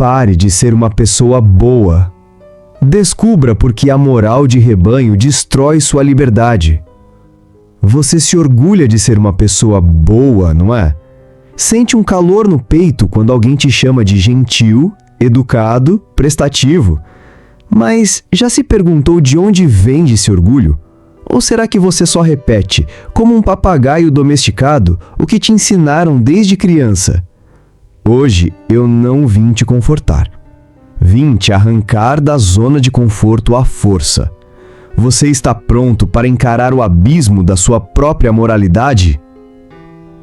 pare de ser uma pessoa boa. Descubra por que a moral de rebanho destrói sua liberdade. Você se orgulha de ser uma pessoa boa, não é? Sente um calor no peito quando alguém te chama de gentil, educado, prestativo. Mas já se perguntou de onde vem esse orgulho? Ou será que você só repete, como um papagaio domesticado, o que te ensinaram desde criança? Hoje eu não vim te confortar. Vim te arrancar da zona de conforto à força. Você está pronto para encarar o abismo da sua própria moralidade?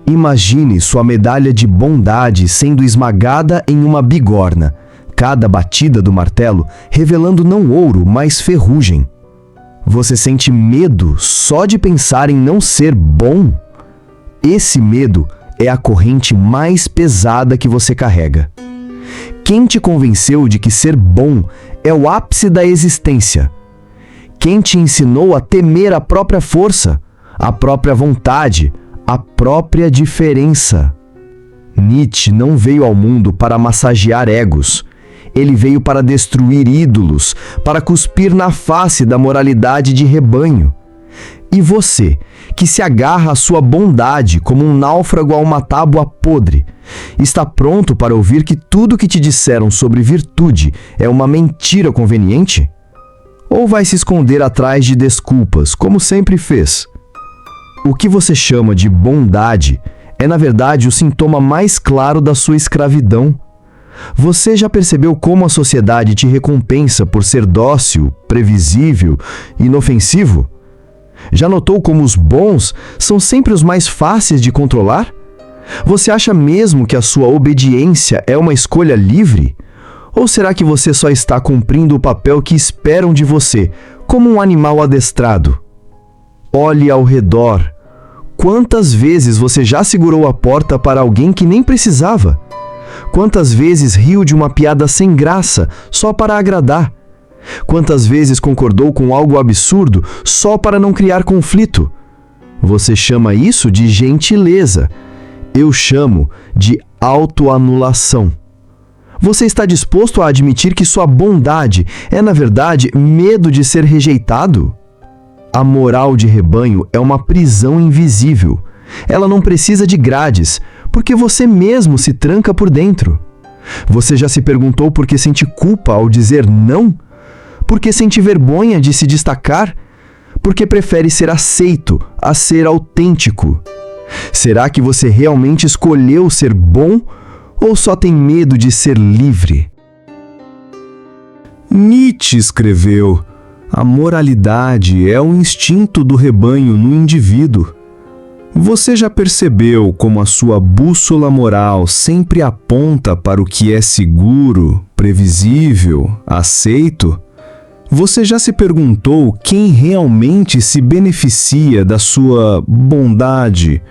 Imagine sua medalha de bondade sendo esmagada em uma bigorna, cada batida do martelo revelando não ouro, mas ferrugem. Você sente medo só de pensar em não ser bom? Esse medo é a corrente mais pesada que você carrega. Quem te convenceu de que ser bom é o ápice da existência? Quem te ensinou a temer a própria força, a própria vontade, a própria diferença? Nietzsche não veio ao mundo para massagear egos. Ele veio para destruir ídolos, para cuspir na face da moralidade de rebanho. E você, que se agarra à sua bondade como um náufrago a uma tábua podre, está pronto para ouvir que tudo que te disseram sobre virtude é uma mentira conveniente? Ou vai se esconder atrás de desculpas, como sempre fez? O que você chama de bondade é, na verdade, o sintoma mais claro da sua escravidão. Você já percebeu como a sociedade te recompensa por ser dócil, previsível, inofensivo? Já notou como os bons são sempre os mais fáceis de controlar? Você acha mesmo que a sua obediência é uma escolha livre? Ou será que você só está cumprindo o papel que esperam de você, como um animal adestrado? Olhe ao redor. Quantas vezes você já segurou a porta para alguém que nem precisava? Quantas vezes riu de uma piada sem graça só para agradar? Quantas vezes concordou com algo absurdo só para não criar conflito? Você chama isso de gentileza. Eu chamo de autoanulação. Você está disposto a admitir que sua bondade é, na verdade, medo de ser rejeitado? A moral de rebanho é uma prisão invisível. Ela não precisa de grades, porque você mesmo se tranca por dentro. Você já se perguntou por que sente culpa ao dizer não? Por que sente vergonha de se destacar? Por que prefere ser aceito a ser autêntico? Será que você realmente escolheu ser bom ou só tem medo de ser livre? Nietzsche escreveu: a moralidade é o instinto do rebanho no indivíduo. Você já percebeu como a sua bússola moral sempre aponta para o que é seguro, previsível, aceito? Você já se perguntou quem realmente se beneficia da sua bondade?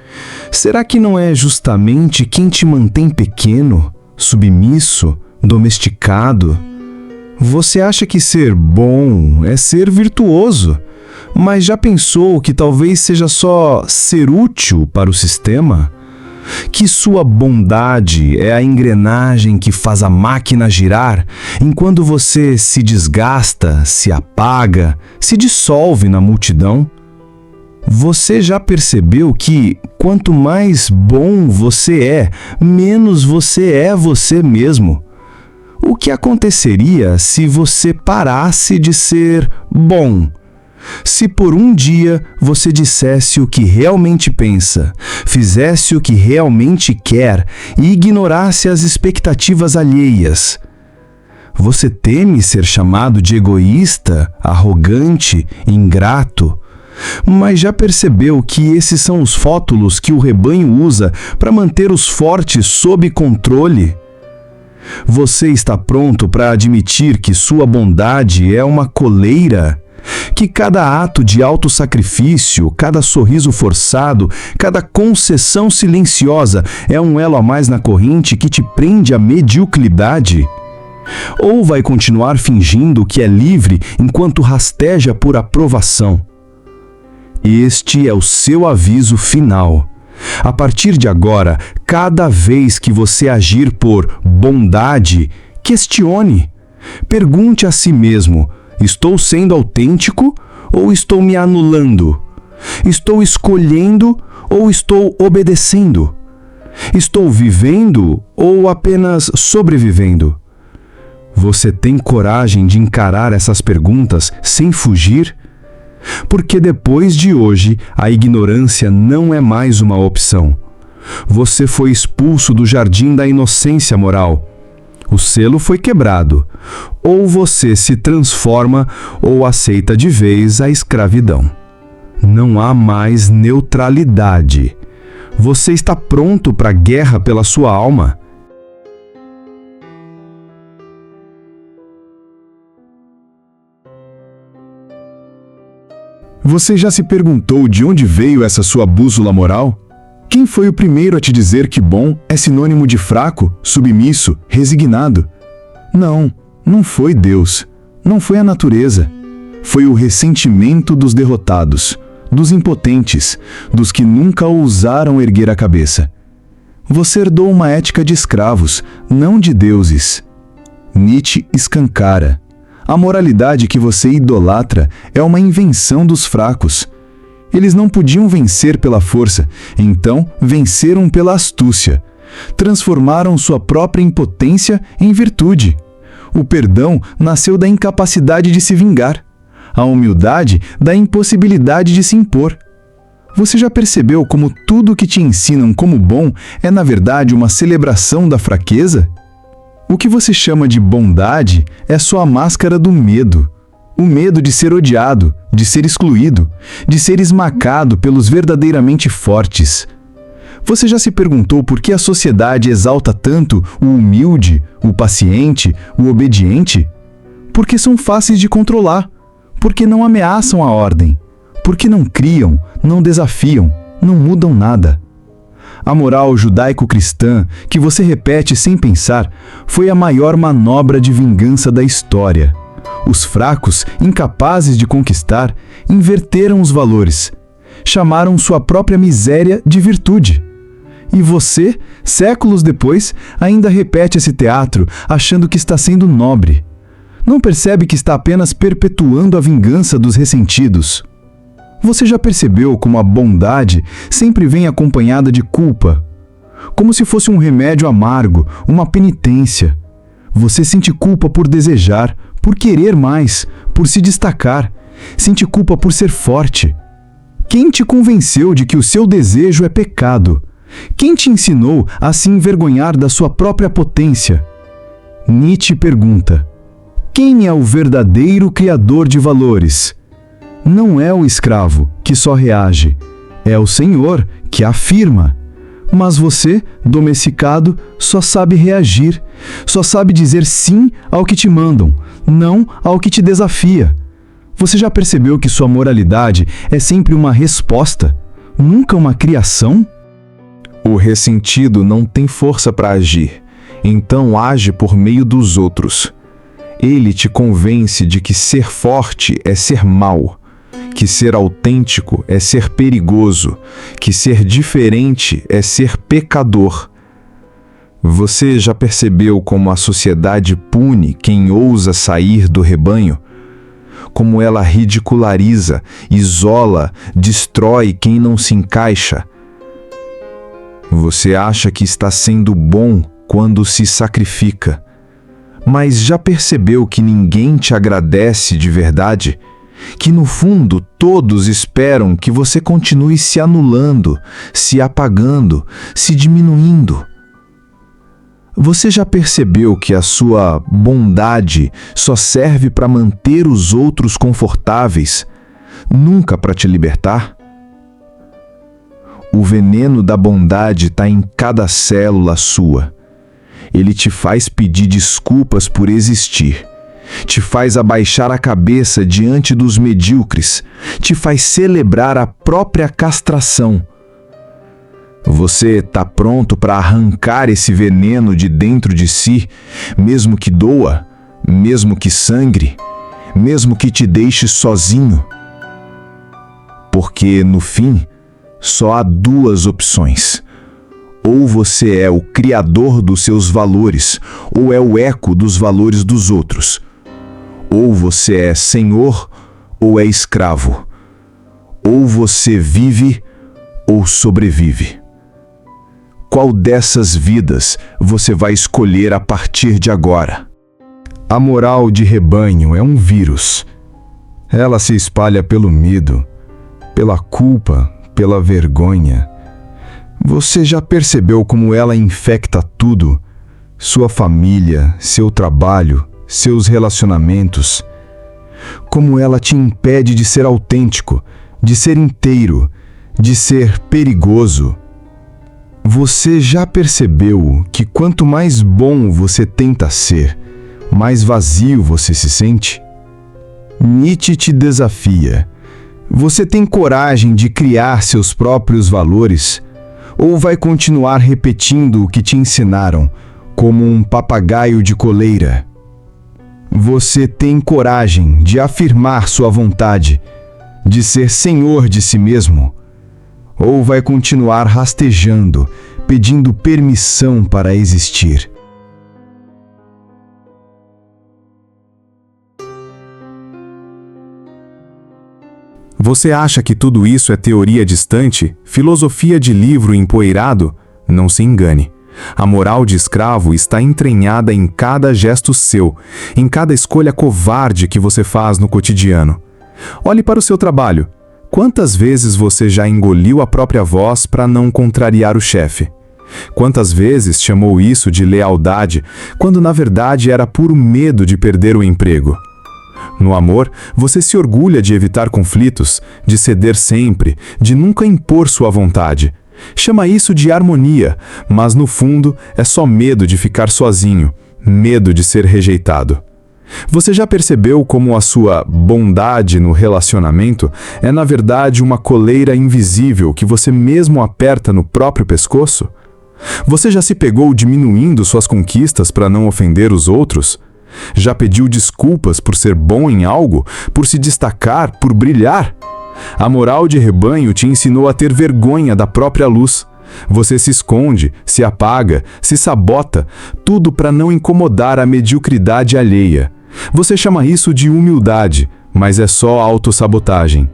Será que não é justamente quem te mantém pequeno, submisso, domesticado? Você acha que ser bom é ser virtuoso, mas já pensou que talvez seja só ser útil para o sistema? Que sua bondade é a engrenagem que faz a máquina girar, enquanto você se desgasta, se apaga, se dissolve na multidão? Você já percebeu que, quanto mais bom você é, menos você é você mesmo? O que aconteceria se você parasse de ser bom? Se por um dia você dissesse o que realmente pensa, fizesse o que realmente quer e ignorasse as expectativas alheias? Você teme ser chamado de egoísta, arrogante, ingrato? Mas já percebeu que esses são os rótulos que o rebanho usa para manter os fortes sob controle? Você está pronto para admitir que sua bondade é uma coleira? Que cada ato de autossacrifício, cada sorriso forçado, cada concessão silenciosa é um elo a mais na corrente que te prende à mediocridade? Ou vai continuar fingindo que é livre enquanto rasteja por aprovação? Este é o seu aviso final. A partir de agora, cada vez que você agir por bondade, Questione. Pergunte a si mesmo: estou sendo autêntico ou estou me anulando? Estou escolhendo ou estou obedecendo? Estou vivendo ou apenas sobrevivendo? Você tem coragem de encarar essas perguntas sem fugir? Porque depois de hoje, a ignorância não é mais uma opção. Você foi expulso do jardim da inocência moral. O selo foi quebrado. Ou você se transforma ou aceita de vez a escravidão. Não há mais neutralidade. Você está pronto para a guerra pela sua alma? Você já se perguntou de onde veio essa sua bússola moral? Quem foi o primeiro a te dizer que bom é sinônimo de fraco, submisso, resignado? Não foi Deus. Não foi a natureza. Foi o ressentimento dos derrotados, dos impotentes, dos que nunca ousaram erguer a cabeça. Você herdou uma ética de escravos, não de deuses. Nietzsche escancara: a moralidade que você idolatra é uma invenção dos fracos. Eles não podiam vencer pela força, então venceram pela astúcia. Transformaram sua própria impotência em virtude. O perdão nasceu da incapacidade de se vingar. A humildade da impossibilidade de se impor. Você já percebeu como tudo o que te ensinam como bom é, na verdade, uma celebração da fraqueza? O que você chama de bondade é só a máscara do medo. O medo de ser odiado, de ser excluído, de ser esmagado pelos verdadeiramente fortes. Você já se perguntou por que a sociedade exalta tanto o humilde, o paciente, o obediente? Porque são fáceis de controlar, porque não ameaçam a ordem, porque não criam, não desafiam, não mudam nada. A moral judaico-cristã, que você repete sem pensar, foi a maior manobra de vingança da história. Os fracos, incapazes de conquistar, inverteram os valores. Chamaram sua própria miséria de virtude. E você, séculos depois, ainda repete esse teatro, achando que está sendo nobre. Não percebe que está apenas perpetuando a vingança dos ressentidos. Você já percebeu como a bondade sempre vem acompanhada de culpa? Como se fosse um remédio amargo, uma penitência. Você sente culpa por desejar, por querer mais, por se destacar. Sente culpa por ser forte. Quem te convenceu de que o seu desejo é pecado? Quem te ensinou a se envergonhar da sua própria potência? Nietzsche pergunta: quem é o verdadeiro criador de valores? Não é o escravo, que só reage. É o Senhor, que afirma. Mas você, domesticado, só sabe reagir. Só sabe dizer sim ao que te mandam, não ao que te desafia. Você já percebeu que sua moralidade é sempre uma resposta, nunca uma criação? O ressentido não tem força para agir, então age por meio dos outros. Ele te convence de que ser forte é ser mau, que ser autêntico é ser perigoso, que ser diferente é ser pecador. Você já percebeu como a sociedade pune quem ousa sair do rebanho? Como ela ridiculariza, isola, destrói quem não se encaixa? Você acha que está sendo bom quando se sacrifica, mas já percebeu que ninguém te agradece de verdade? Que no fundo todos esperam que você continue se anulando, se apagando, se diminuindo. Você já percebeu que a sua bondade só serve para manter os outros confortáveis, nunca para te libertar? O veneno da bondade está em cada célula sua. Ele te faz pedir desculpas por existir. Te faz abaixar a cabeça diante dos medíocres, te faz celebrar a própria castração. Você está pronto para arrancar esse veneno de dentro de si, mesmo que doa, mesmo que sangre, mesmo que te deixe sozinho? Porque, no fim, só há duas opções: Ou você é o criador dos seus valores, ou é o eco dos valores dos outros. Ou você é senhor, ou é escravo. Ou você vive, ou sobrevive. Qual dessas vidas você vai escolher a partir de agora? A moral de rebanho é um vírus. Ela se espalha pelo medo, pela culpa, pela vergonha. Você já percebeu como ela infecta tudo? Sua família, seu trabalho, seus relacionamentos. Como ela te impede de ser autêntico, de ser inteiro, de ser perigoso. Você já percebeu que quanto mais bom você tenta ser, mais vazio você se sente? Nietzsche te desafia. Você tem coragem de criar seus próprios valores? Ou vai continuar repetindo o que te ensinaram, como um papagaio de coleira? Você tem coragem de afirmar sua vontade, de ser senhor de si mesmo? Ou vai continuar rastejando, pedindo permissão para existir? Você acha que tudo isso é teoria distante, filosofia de livro empoeirado? Não se engane. A moral de escravo está entranhada em cada gesto seu, em cada escolha covarde que você faz no cotidiano. Olhe para o seu trabalho. Quantas vezes você já engoliu a própria voz para não contrariar o chefe? Quantas vezes chamou isso de lealdade, quando na verdade era puro medo de perder o emprego? No amor, você se orgulha de evitar conflitos, de ceder sempre, de nunca impor sua vontade. Chama isso de harmonia, mas no fundo é só medo de ficar sozinho, medo de ser rejeitado. Você já percebeu como a sua bondade no relacionamento é na verdade uma coleira invisível que você mesmo aperta no próprio pescoço? Você já se pegou diminuindo suas conquistas para não ofender os outros? Já pediu desculpas por ser bom em algo, por se destacar, por brilhar? A moral de rebanho te ensinou a ter vergonha da própria luz. Você se esconde, se apaga, se sabota, tudo para não incomodar a mediocridade alheia. Você chama isso de humildade, mas é só autossabotagem.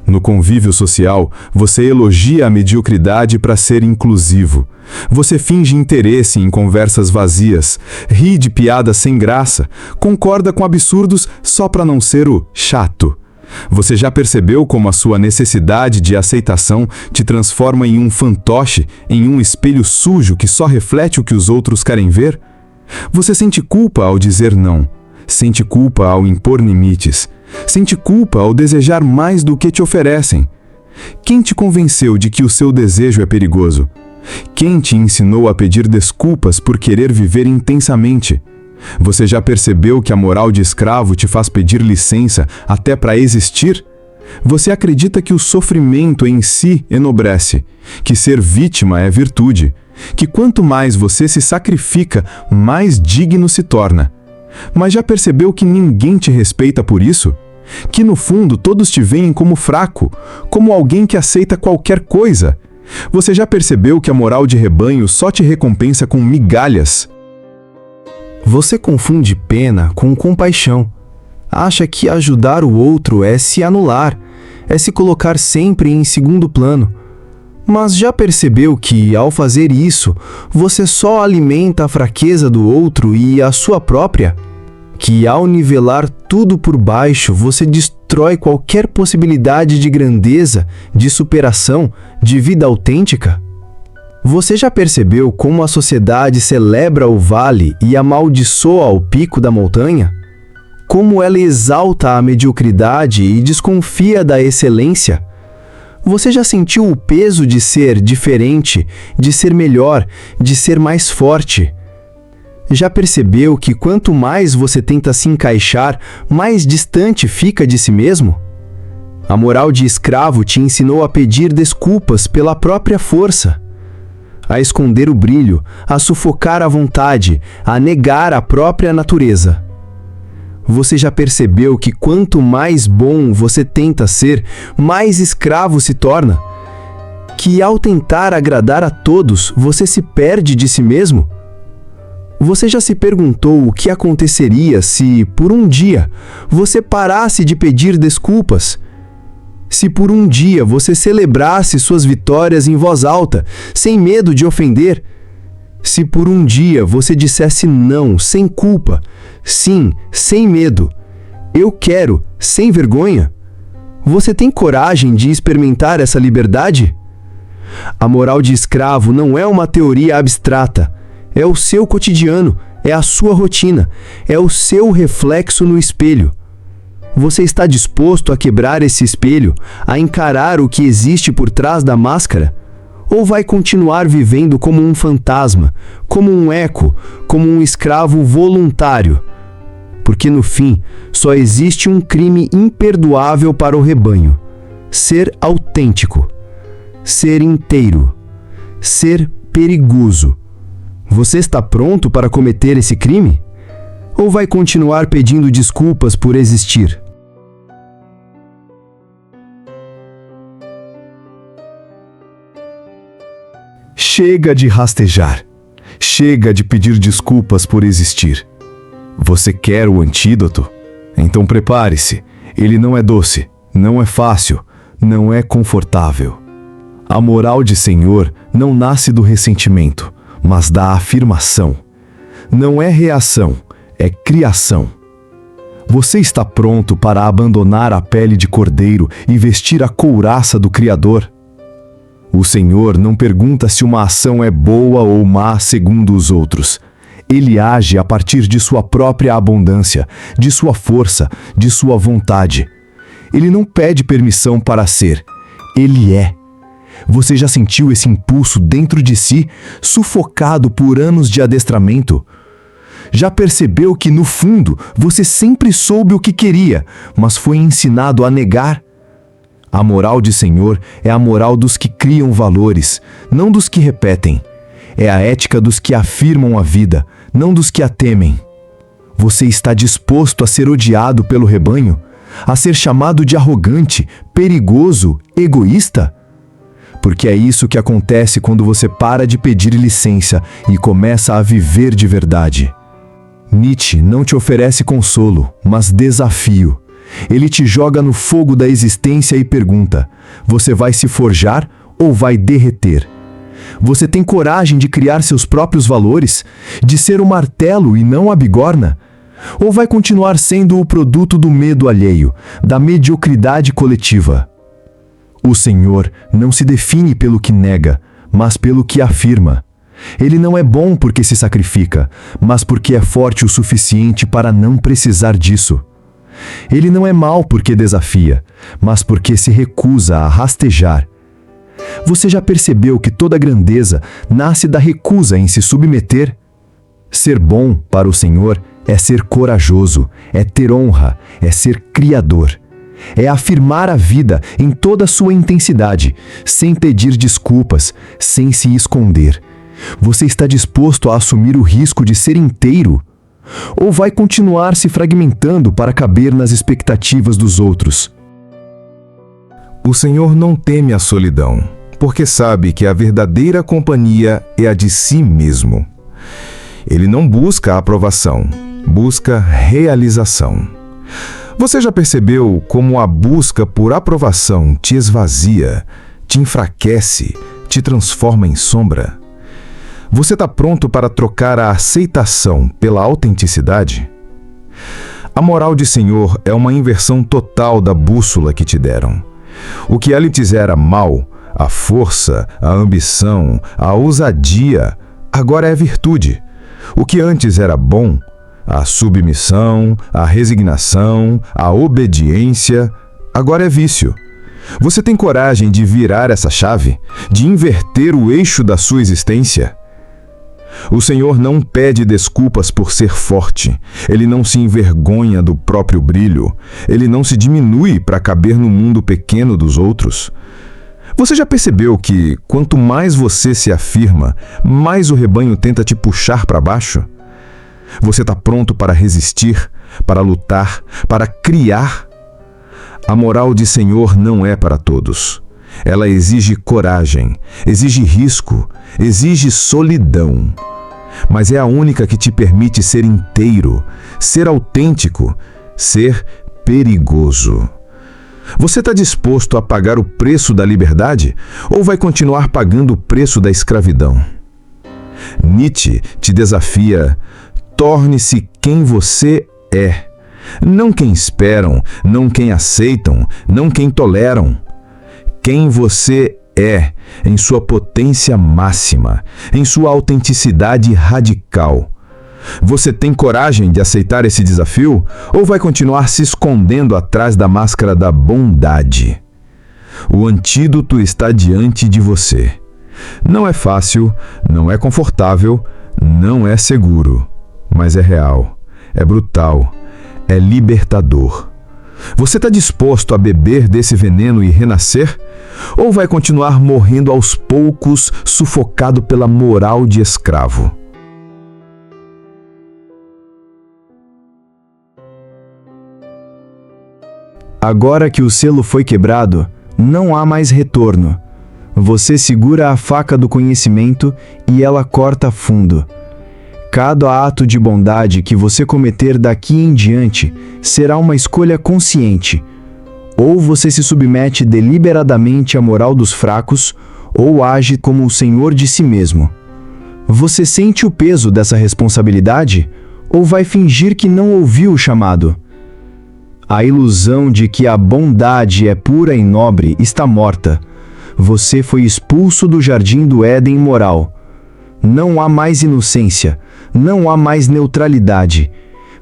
No convívio social, você elogia a mediocridade para ser inclusivo. Você finge interesse em conversas vazias, ri de piadas sem graça, concorda com absurdos só para não ser o chato. Você já percebeu como a sua necessidade de aceitação te transforma em um fantoche, em um espelho sujo que só reflete o que os outros querem ver? Você sente culpa ao dizer não, sente culpa ao impor limites, sente culpa ao desejar mais do que te oferecem. Quem te convenceu de que o seu desejo é perigoso? Quem te ensinou a pedir desculpas por querer viver intensamente? Você já percebeu que a moral de escravo te faz pedir licença até para existir? Você acredita que o sofrimento em si enobrece, que ser vítima é virtude, que quanto mais você se sacrifica, mais digno se torna. Mas já percebeu que ninguém te respeita por isso? Que no fundo todos te veem como fraco, como alguém que aceita qualquer coisa? Você já percebeu que a moral de rebanho só te recompensa com migalhas? Você confunde pena com compaixão. Acha que ajudar o outro é se anular, é se colocar sempre em segundo plano. Mas já percebeu que, ao fazer isso, você só alimenta a fraqueza do outro e a sua própria? Que, ao nivelar tudo por baixo, você destrói qualquer possibilidade de grandeza, de superação, de vida autêntica? Você já percebeu como a sociedade celebra o vale e amaldiçoa o pico da montanha? Como ela exalta a mediocridade e desconfia da excelência? Você já sentiu o peso de ser diferente, de ser melhor, de ser mais forte? Já percebeu que quanto mais você tenta se encaixar, mais distante fica de si mesmo? A moral de escravo te ensinou a pedir desculpas pela própria força, a esconder o brilho, a sufocar a vontade, a negar a própria natureza. Você já percebeu que quanto mais bom você tenta ser, mais escravo se torna? que ao tentar agradar a todos, você se perde de si mesmo? Você já se perguntou o que aconteceria se, por um dia, você parasse de pedir desculpas? Se por um dia você celebrasse suas vitórias em voz alta, sem medo de ofender? Se por um dia você dissesse não, sem culpa, sim, sem medo, eu quero, sem vergonha? Você tem coragem de experimentar essa liberdade? A moral de escravo não é uma teoria abstrata. É o seu cotidiano, é a sua rotina, é o seu reflexo no espelho. Você está disposto a quebrar esse espelho, a encarar o que existe por trás da máscara? Ou vai continuar vivendo como um fantasma, como um eco, como um escravo voluntário? Porque no fim, só existe um crime imperdoável para o rebanho: ser autêntico, ser inteiro, ser perigoso. Você está pronto para cometer esse crime? Ou vai continuar pedindo desculpas por existir? Chega de rastejar. Chega de pedir desculpas por existir. Você quer o antídoto? Então prepare-se. Ele não é doce, não é fácil, não é confortável. A moral de Senhor não nasce do ressentimento, mas da afirmação. Não é reação, é criação. Você está pronto para abandonar a pele de cordeiro e vestir a couraça do Criador? O Senhor não pergunta se uma ação é boa ou má segundo os outros. Ele age a partir de sua própria abundância, de sua força, de sua vontade. Ele não pede permissão para ser. Ele é. Você já sentiu esse impulso dentro de si, sufocado por anos de adestramento? Já percebeu que, no fundo, você sempre soube o que queria, mas foi ensinado a negar? A moral de Senhor é a moral dos que criam valores, não dos que repetem. É a ética dos que afirmam a vida, não dos que a temem. Você está disposto a ser odiado pelo rebanho? A ser chamado de arrogante, perigoso, egoísta? Porque é isso que acontece quando você para de pedir licença e começa a viver de verdade. Nietzsche não te oferece consolo, mas desafio. Ele te joga no fogo da existência e pergunta: você vai se forjar ou vai derreter? Você tem coragem de criar seus próprios valores? De ser o martelo e não a bigorna? Ou vai continuar sendo o produto do medo alheio, da mediocridade coletiva? O Senhor não se define pelo que nega, mas pelo que afirma. Ele não é bom porque se sacrifica, mas porque é forte o suficiente para não precisar disso. Ele não é mau porque desafia, mas porque se recusa a rastejar. Você já percebeu que toda grandeza nasce da recusa em se submeter? Ser bom para o Senhor é ser corajoso, é ter honra, é ser criador. É afirmar a vida em toda a sua intensidade, sem pedir desculpas, sem se esconder. Você está disposto a assumir o risco de ser inteiro? Ou vai continuar se fragmentando para caber nas expectativas dos outros? O Senhor não teme a solidão, porque sabe que a verdadeira companhia é a de si mesmo. Ele não busca aprovação, busca realização. Você já percebeu como a busca por aprovação te esvazia, te enfraquece, te transforma em sombra? Você está pronto para trocar a aceitação pela autenticidade? A moral de Senhor é uma inversão total da bússola que te deram. O que antes era mal, a força, a ambição, a ousadia, agora é virtude. O que antes era bom, a submissão, a resignação, a obediência, agora é vício. Você tem coragem de virar essa chave? De inverter o eixo da sua existência? O Senhor não pede desculpas por ser forte. Ele não se envergonha do próprio brilho. Ele não se diminui para caber no mundo pequeno dos outros. Você já percebeu que, quanto mais você se afirma, mais o rebanho tenta te puxar para baixo? Você está pronto para resistir, para lutar, para criar? A moral de Senhor não é para todos. Ela exige coragem, exige risco, exige solidão. Mas é a única que te permite ser inteiro, ser autêntico, ser perigoso. Você está disposto a pagar o preço da liberdade ou vai continuar pagando o preço da escravidão? Nietzsche te desafia: torne-se quem você é. Não quem esperam, não quem aceitam, não quem toleram. Quem você é, em sua potência máxima, em sua autenticidade radical. Você tem coragem de aceitar esse desafio ou vai continuar se escondendo atrás da máscara da bondade? O antídoto está diante de você. Não é fácil, não é confortável, não é seguro, mas é real, é brutal, é libertador. Você está disposto a beber desse veneno e renascer? Ou vai continuar morrendo aos poucos, sufocado pela moral de escravo? Agora que o selo foi quebrado, não há mais retorno. Você segura a faca do conhecimento e ela corta fundo. Cada ato de bondade que você cometer daqui em diante será uma escolha consciente. Ou você se submete deliberadamente à moral dos fracos, ou age como o senhor de si mesmo. Você sente o peso dessa responsabilidade, ou vai fingir que não ouviu o chamado? A ilusão de que a bondade é pura e nobre está morta. Você foi expulso do jardim do Éden moral. Não há mais inocência, não há mais neutralidade.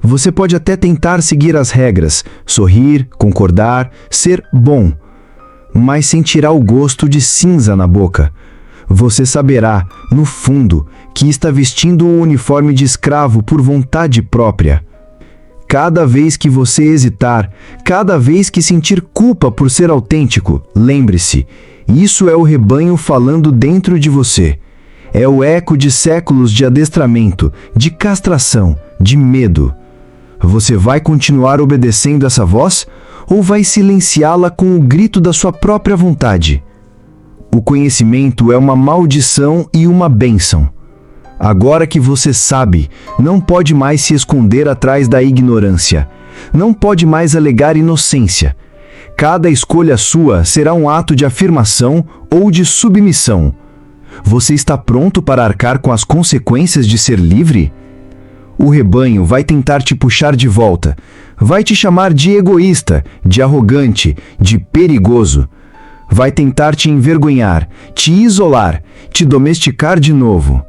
Você pode até tentar seguir as regras, sorrir, concordar, ser bom, mas sentirá o gosto de cinza na boca. Você saberá, no fundo, que está vestindo um uniforme de escravo por vontade própria. Cada vez que você hesitar, cada vez que sentir culpa por ser autêntico, lembre-se, isso é o rebanho falando dentro de você. É o eco de séculos de adestramento, de castração, de medo. Você vai continuar obedecendo essa voz ou vai silenciá-la com o grito da sua própria vontade? O conhecimento é uma maldição e uma bênção. Agora que você sabe, não pode mais se esconder atrás da ignorância. Não pode mais alegar inocência. Cada escolha sua será um ato de afirmação ou de submissão. Você está pronto para arcar com as consequências de ser livre? O rebanho vai tentar te puxar de volta. Vai te chamar de egoísta, de arrogante, de perigoso. Vai tentar te envergonhar, te isolar, te domesticar de novo.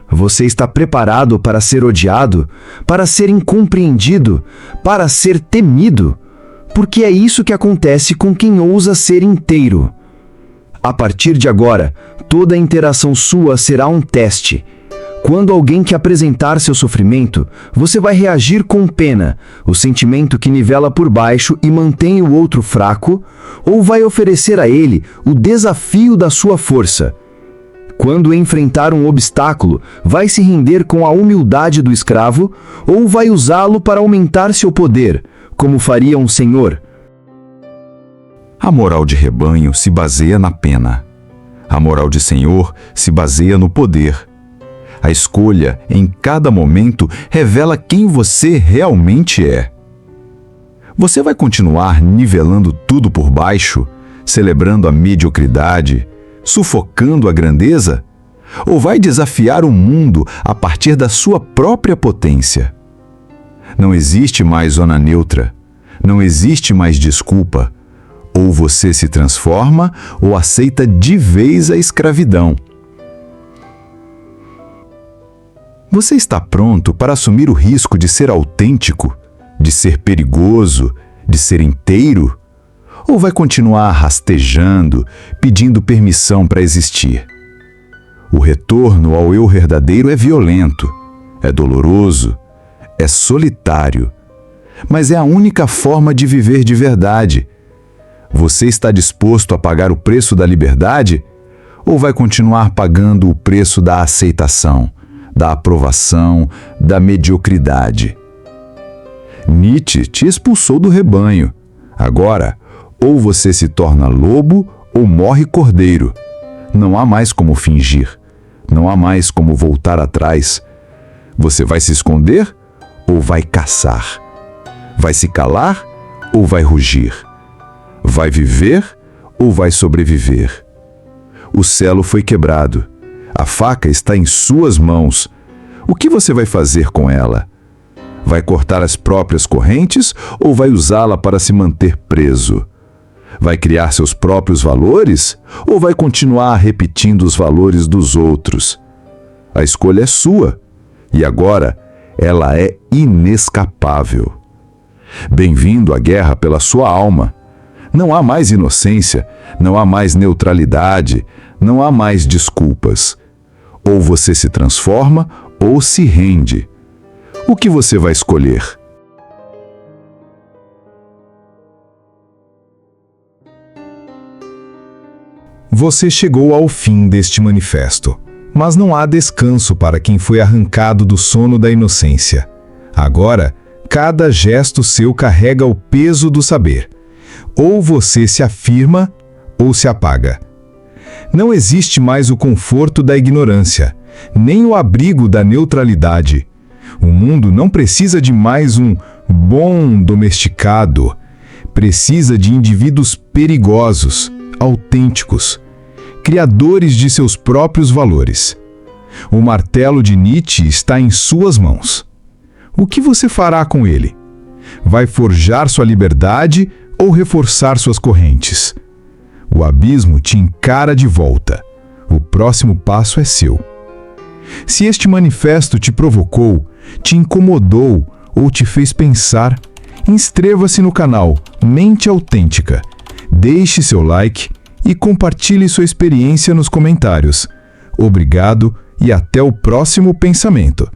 Você está preparado para ser odiado, para ser incompreendido, para ser temido? Porque é isso que acontece com quem ousa ser inteiro. A partir de agora, toda interação sua será um teste. Quando alguém que apresentar seu sofrimento, você vai reagir com pena, o sentimento que nivela por baixo e mantém o outro fraco, ou vai oferecer a ele o desafio da sua força. Quando enfrentar um obstáculo, vai se render com a humildade do escravo, ou vai usá-lo para aumentar seu poder, como faria um senhor? A moral de rebanho se baseia na pena. A moral de senhor se baseia no poder. A escolha, em cada momento, revela quem você realmente é. Você vai continuar nivelando tudo por baixo, celebrando a mediocridade, sufocando a grandeza? Ou vai desafiar o mundo a partir da sua própria potência? Não existe mais zona neutra. Não existe mais desculpa. Ou você se transforma ou aceita de vez a escravidão. Você está pronto para assumir o risco de ser autêntico, de ser perigoso, de ser inteiro? Ou vai continuar rastejando, pedindo permissão para existir? O retorno ao eu verdadeiro é violento, é doloroso, é solitário, mas é a única forma de viver de verdade. Você está disposto a pagar o preço da liberdade? Ou vai continuar pagando o preço da aceitação, da aprovação, da mediocridade? Nietzsche te expulsou do rebanho. Agora, ou você se torna lobo ou morre cordeiro. Não há mais como fingir. Não há mais como voltar atrás. Você vai se esconder ou vai caçar? Vai se calar ou vai rugir? Vai viver ou vai sobreviver? O selo foi quebrado. A faca está em suas mãos. O que você vai fazer com ela? Vai cortar as próprias correntes ou vai usá-la para se manter preso? Vai criar seus próprios valores ou vai continuar repetindo os valores dos outros? A escolha é sua e agora ela é inescapável. Bem-vindo à guerra pela sua alma. Não há mais inocência, não há mais neutralidade, não há mais desculpas. Ou você se transforma ou se rende. O que você vai escolher? Você chegou ao fim deste manifesto, mas não há descanso para quem foi arrancado do sono da inocência. Agora, cada gesto seu carrega o peso do saber. Ou você se afirma ou se apaga. Não existe mais o conforto da ignorância, nem o abrigo da neutralidade. O mundo não precisa de mais um bom domesticado. Precisa de indivíduos perigosos, autênticos, criadores de seus próprios valores. O martelo de Nietzsche está em suas mãos. O que você fará com ele? Vai forjar sua liberdade ou reforçar suas correntes? O abismo te encara de volta. O próximo passo é seu. Se este manifesto te provocou, te incomodou ou te fez pensar, inscreva-se no canal Mente Autêntica, deixe seu like e compartilhe sua experiência nos comentários. Obrigado e até o próximo pensamento.